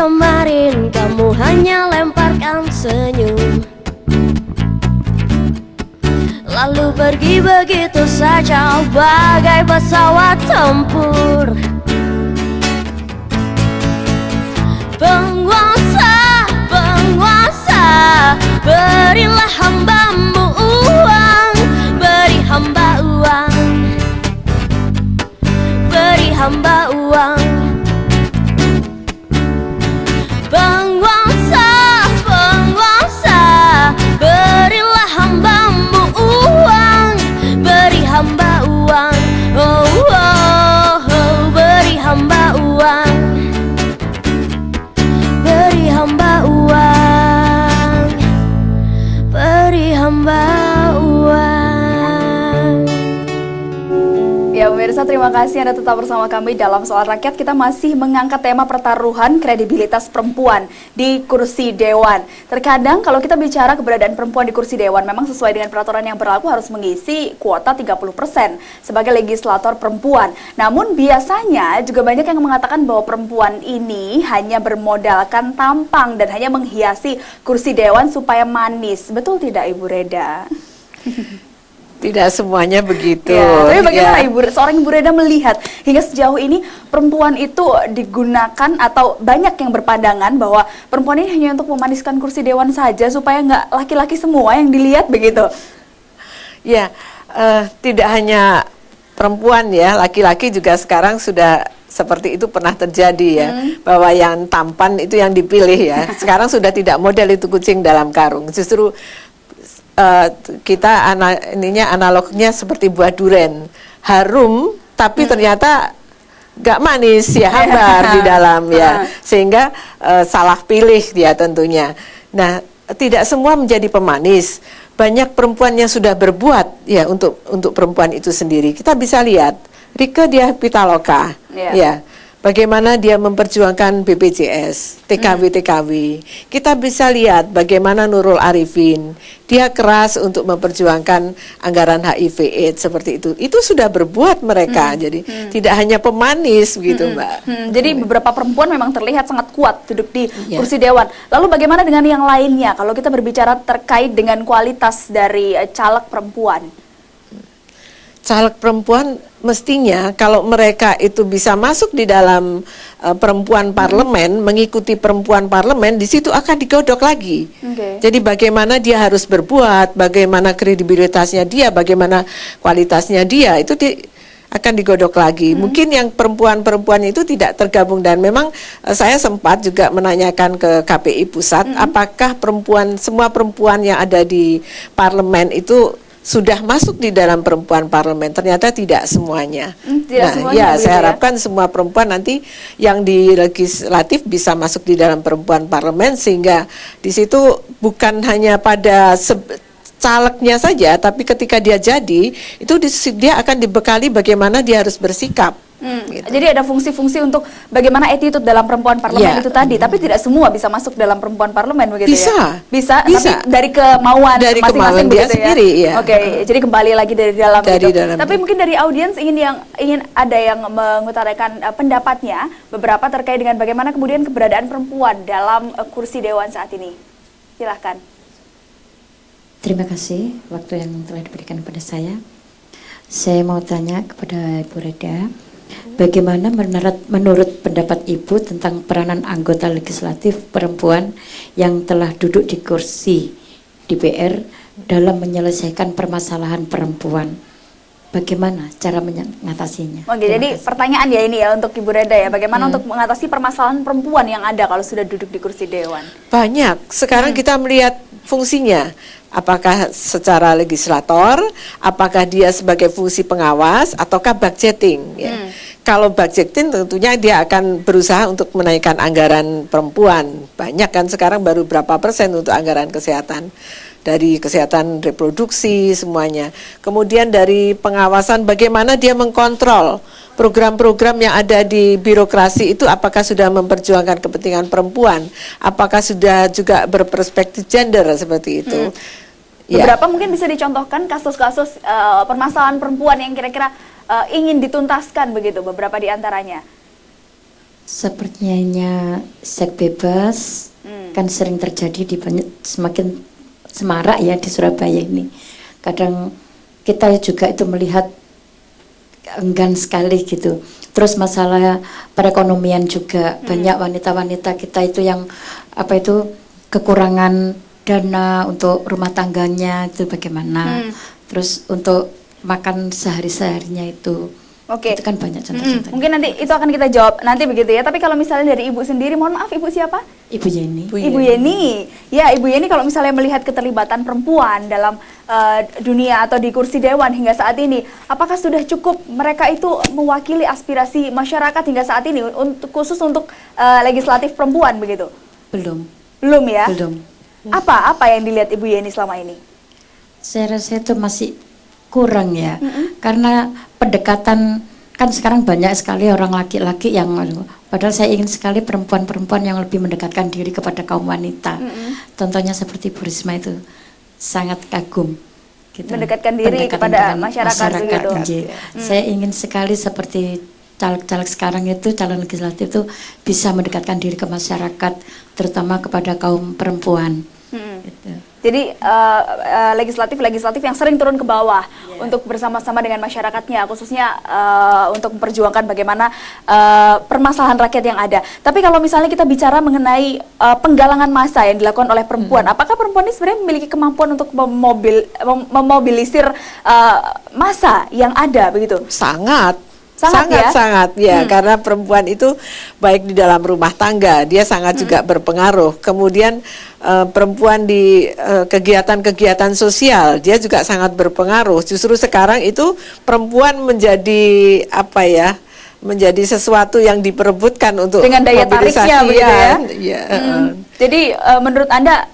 kemarin kamu hanya lemparkan senyum, lalu pergi begitu saja bagai pesawat tempur. Penguasa, penguasa, berilah hambamu uang, beri hamba uang, beri hamba uang. Penguasa, penguasa, berilah hambamu uang, beri hamba uang. Oh, oh, oh, beri hamba uang, beri hamba uang, beri hamba uang. Ya pemirsa, terima kasih Anda tetap bersama kami dalam Soal Rakyat. Kita masih mengangkat tema pertaruhan kredibilitas perempuan di kursi dewan. Terkadang kalau kita bicara keberadaan perempuan di kursi dewan, memang sesuai dengan peraturan yang berlaku harus mengisi kuota 30% sebagai legislator perempuan. Namun biasanya juga banyak yang mengatakan bahwa perempuan ini hanya bermodalkan tampang dan hanya menghiasi kursi dewan supaya manis. Betul tidak Ibu Reda? Tidak semuanya begitu. Ya, tapi bagaimana ya. seorang Ibu Reda melihat hingga sejauh ini perempuan itu digunakan atau banyak yang berpandangan bahwa perempuan ini hanya untuk memaniskan kursi dewan saja supaya nggak laki-laki semua yang dilihat begitu? Ya, tidak hanya perempuan ya, laki-laki juga sekarang sudah seperti itu pernah terjadi ya, bahwa yang tampan itu yang dipilih ya. Sekarang sudah tidak model itu kucing dalam karung. Justru kita analognya seperti buah duren, harum tapi ternyata gak manis ya, hambar di dalam ya, sehingga salah pilih dia tentunya. Nah, tidak semua menjadi pemanis. Banyak perempuan yang sudah berbuat ya untuk perempuan itu sendiri. Kita bisa lihat Rieke Diah Pitaloka ya. Bagaimana dia memperjuangkan BPJS, TKW. Kita bisa lihat bagaimana Nurul Arifin, dia keras untuk memperjuangkan anggaran HIV/AIDS seperti itu. Itu sudah berbuat mereka, jadi tidak hanya pemanis begitu, Mbak. Jadi beberapa perempuan memang terlihat sangat kuat duduk di kursi dewan. Lalu bagaimana dengan yang lainnya? Kalau kita berbicara terkait dengan kualitas dari caleg perempuan. Caleg perempuan mestinya kalau mereka itu bisa masuk di dalam perempuan parlemen, mengikuti perempuan parlemen, di situ akan digodok lagi. Jadi bagaimana dia harus berbuat, bagaimana kredibilitasnya dia, bagaimana kualitasnya dia, itu akan digodok lagi. Mungkin yang perempuan-perempuan itu tidak tergabung, dan memang saya sempat juga menanyakan ke KPI pusat, apakah semua perempuan yang ada di parlemen itu sudah masuk di dalam perempuan parlemen. Ternyata tidak semuanya. Semuanya, ya saya harapkan semua perempuan nanti yang di legislatif bisa masuk di dalam perempuan parlemen, sehingga di situ bukan hanya pada calegnya saja, tapi ketika dia jadi itu dia akan dibekali bagaimana dia harus bersikap. Gitu. Jadi ada fungsi-fungsi untuk bagaimana attitude dalam perempuan parlemen itu tadi, tapi tidak semua bisa masuk dalam perempuan parlemen begitu ya? Bisa, tapi dari kemauan masing-masing dia sendiri ya. Oke, jadi kembali lagi dari dalam Tapi mungkin dari audiens ingin ada yang mengutarakan pendapatnya beberapa terkait dengan bagaimana kemudian keberadaan perempuan dalam kursi dewan saat ini. Silahkan. Terima kasih waktu yang telah diberikan kepada saya. Saya mau tanya kepada Ibu Reda, bagaimana menurut pendapat Ibu tentang peranan anggota legislatif perempuan yang telah duduk di kursi DPR dalam menyelesaikan permasalahan perempuan? Bagaimana cara mengatasinya? Oke, jadi pertanyaan ya ini ya untuk Ibu Reda ya, bagaimana untuk mengatasi permasalahan perempuan yang ada kalau sudah duduk di kursi dewan? Banyak. Sekarang kita melihat fungsinya. Apakah secara legislator, apakah dia sebagai fungsi pengawas, ataukah budgeting ya. Kalau budgeting tentunya dia akan berusaha untuk menaikkan anggaran perempuan. Banyak kan sekarang baru berapa persen untuk anggaran kesehatan. Dari kesehatan reproduksi semuanya. Kemudian dari pengawasan bagaimana dia mengkontrol program-program yang ada di birokrasi itu, apakah sudah memperjuangkan kepentingan perempuan, apakah sudah juga berperspektif gender seperti itu. Beberapa mungkin bisa dicontohkan kasus-kasus permasalahan perempuan yang kira-kira ingin dituntaskan begitu, beberapa di antaranya. Sepertinya seks bebas kan sering terjadi di semakin semarak ya di Surabaya ini. Kadang kita juga itu melihat enggan sekali gitu. Terus masalah perekonomian juga banyak wanita-wanita kita itu yang apa itu kekurangan dana untuk rumah tangganya itu bagaimana. Terus untuk makan sehari-seharinya itu. Oke. Itu kan banyak contoh-contoh. Mungkin nanti itu akan kita jawab nanti begitu ya. Tapi kalau misalnya dari Ibu sendiri, mohon maaf Ibu siapa? Ibu Yeni. Ibu Yeni. Ya, Ibu Yeni kalau misalnya melihat keterlibatan perempuan dalam dunia atau di kursi dewan hingga saat ini, apakah sudah cukup mereka itu mewakili aspirasi masyarakat hingga saat ini khusus untuk legislatif perempuan begitu? Belum. Belum ya? Belum. Apa yang dilihat Ibu Yeni selama ini? Saya rasa itu masih kurang ya, karena pendekatan kan sekarang banyak sekali orang laki-laki yang, padahal saya ingin sekali perempuan-perempuan yang lebih mendekatkan diri kepada kaum wanita. Contohnya seperti Bu Risma itu sangat kagum. Gitu. Mendekatkan diri kepada masyarakat begitu. Saya ingin sekali seperti caleg-caleg sekarang itu, calon legislatif itu bisa mendekatkan diri ke masyarakat, terutama kepada kaum perempuan. Gitu. Jadi legislatif yang sering turun ke bawah untuk bersama-sama dengan masyarakatnya, khususnya untuk memperjuangkan bagaimana permasalahan rakyat yang ada. Tapi kalau misalnya kita bicara mengenai penggalangan massa yang dilakukan oleh perempuan, apakah perempuan ini sebenarnya memiliki kemampuan untuk memobilisir massa yang ada begitu? Sangat Ya? Karena perempuan itu baik di dalam rumah tangga dia sangat juga berpengaruh. Kemudian perempuan di kegiatan-kegiatan sosial dia juga sangat berpengaruh. Justru sekarang itu perempuan menjadi menjadi sesuatu yang diperebutkan untuk dengan daya tariknya begitu ya. Jadi menurut Anda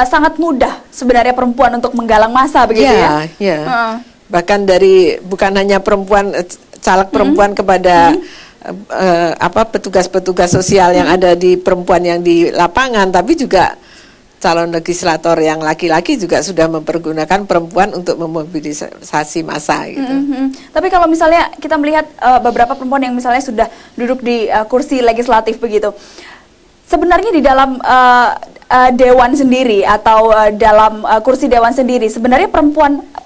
sangat mudah sebenarnya perempuan untuk menggalang massa begitu ya? Bahkan dari bukan hanya perempuan caleg perempuan kepada petugas-petugas sosial yang ada di perempuan yang di lapangan, tapi juga calon legislator yang laki-laki juga sudah mempergunakan perempuan untuk memobilisasi massa gitu. Tapi kalau misalnya kita melihat beberapa perempuan yang misalnya sudah duduk di kursi legislatif begitu, sebenarnya di dalam dewan sendiri atau dalam kursi dewan sendiri, sebenarnya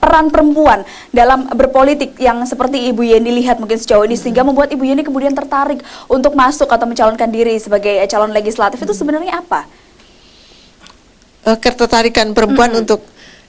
peran perempuan dalam berpolitik yang seperti Ibu Yeni lihat mungkin sejauh ini sehingga membuat Ibu Yeni kemudian tertarik untuk masuk atau mencalonkan diri sebagai calon legislatif itu sebenarnya apa? Ketertarikan perempuan untuk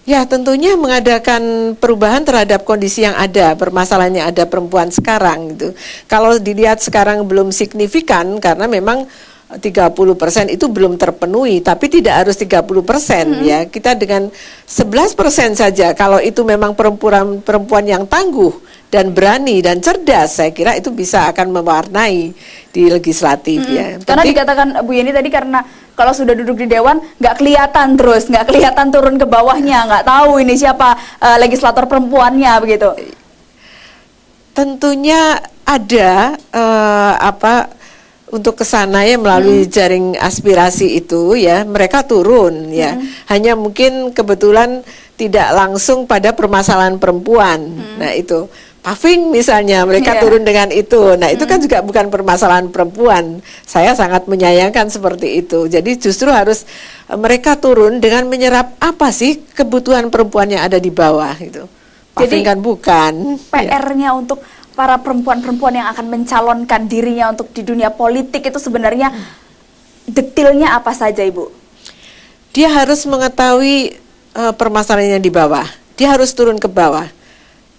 tentunya mengadakan perubahan terhadap kondisi yang ada, permasalahan yang ada perempuan sekarang gitu. Kalau dilihat sekarang belum signifikan karena memang 30% itu belum terpenuhi, tapi tidak harus 30% ya. Kita dengan 11% saja, kalau itu memang perempuan yang tangguh dan berani dan cerdas, saya kira itu bisa akan mewarnai di legislatif ya. Karena dikatakan Bu Yeni tadi, karena kalau sudah duduk di dewan nggak kelihatan turun ke bawahnya, nggak tahu ini siapa legislator perempuannya begitu. Tentunya ada untuk kesana ya melalui jaring aspirasi itu ya, mereka turun ya. Hanya mungkin kebetulan tidak langsung pada permasalahan perempuan. Nah itu paving misalnya mereka turun dengan itu. Nah itu kan juga bukan permasalahan perempuan. Saya sangat menyayangkan seperti itu. Jadi justru harus mereka turun dengan menyerap apa sih kebutuhan perempuan yang ada di bawah itu. Paving kan bukan. PR-nya untuk para perempuan-perempuan yang akan mencalonkan dirinya untuk di dunia politik itu sebenarnya detailnya apa saja, Ibu? Dia harus mengetahui permasalahannya di bawah. Dia harus turun ke bawah.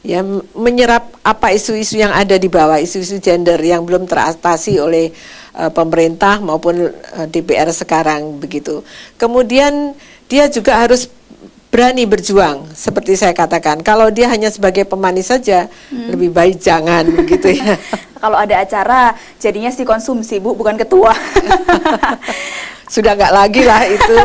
Ya, menyerap apa isu-isu yang ada di bawah, isu-isu gender yang belum teratasi oleh pemerintah maupun DPR sekarang begitu. Kemudian dia juga harus berani berjuang, seperti saya katakan. Kalau dia hanya sebagai pemanis saja, lebih baik jangan begitu ya. Kalau ada acara, jadinya si konsumsi, Bu, bukan ketua. Sudah nggak lagi lah itu.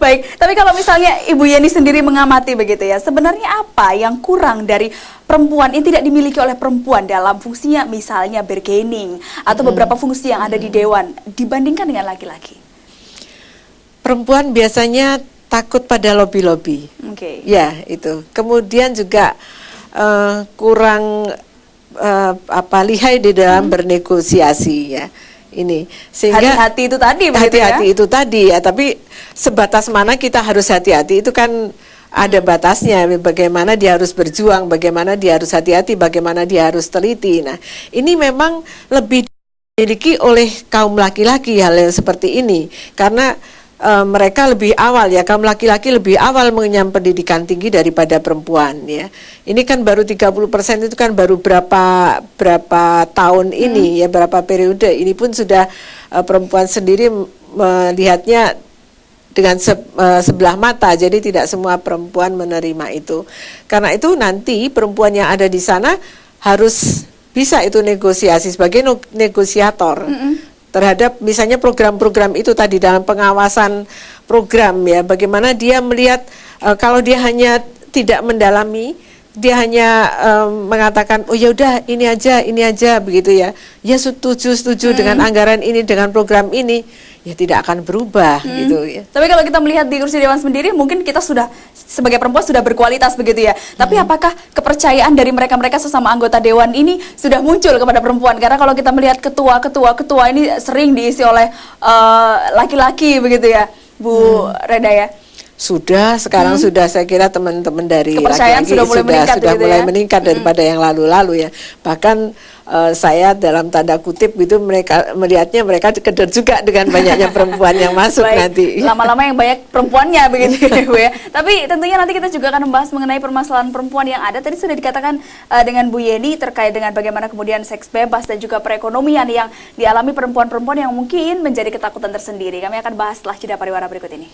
Baik, tapi kalau misalnya Ibu Yeni sendiri mengamati begitu ya, sebenarnya apa yang kurang dari perempuan yang tidak dimiliki oleh perempuan dalam fungsinya, misalnya bargaining atau beberapa fungsi yang ada di dewan dibandingkan dengan laki-laki? Perempuan biasanya takut pada lobby-lobby. Ya, itu. Kemudian juga kurang lihai di dalam bernegosiasi ya. ini. Sehingga Hati-hati itu tadi begitu ya? hati-hati itu tadi ya, tapi sebatas mana kita harus hati-hati itu kan ada batasnya. Bagaimana dia harus berjuang, bagaimana dia harus hati-hati, bagaimana dia harus teliti. Nah, ini memang lebih dimiliki oleh kaum laki-laki hal yang seperti ini, karena mereka lebih awal ya, kaum laki-laki lebih awal mengenyam pendidikan tinggi daripada perempuan ya. Ini kan baru 30%, itu kan baru berapa tahun ini ya, berapa periode. Ini pun sudah perempuan sendiri melihatnya dengan sebelah mata, jadi tidak semua perempuan menerima itu. Karena itu nanti perempuan yang ada di sana harus bisa itu negosiasi sebagai negosiator terhadap misalnya program-program itu tadi, dalam pengawasan program ya, bagaimana dia melihat kalau dia hanya tidak mendalami, dia hanya mengatakan oh ya udah ini aja begitu ya, ya setuju dengan anggaran ini, dengan program ini, ya tidak akan berubah gitu ya. Tapi kalau kita melihat di kursi dewan sendiri, mungkin kita sudah sebagai perempuan sudah berkualitas begitu ya. Tapi apakah kepercayaan dari mereka sesama anggota dewan ini sudah muncul kepada perempuan? Karena kalau kita melihat ketua ini sering diisi oleh laki-laki begitu ya, Bu Reda ya. Sudah, sekarang sudah, saya kira teman-teman dari kepercayaan laki-laki sudah mulai meningkat sudah begitu mulai ya? meningkat daripada yang lalu-lalu ya. Bahkan saya dalam tanda kutip gitu, mereka melihatnya mereka keder juga dengan banyaknya perempuan yang masuk. Baik, nanti. lama-lama yang banyak perempuannya begitu ya Bu ya. Tapi tentunya nanti kita juga akan membahas mengenai permasalahan perempuan yang ada. Tadi sudah dikatakan dengan Bu Yeni terkait dengan bagaimana kemudian seks bebas dan juga perekonomian yang dialami perempuan-perempuan yang mungkin menjadi ketakutan tersendiri. Kami akan bahas setelah jeda pariwara berikut ini.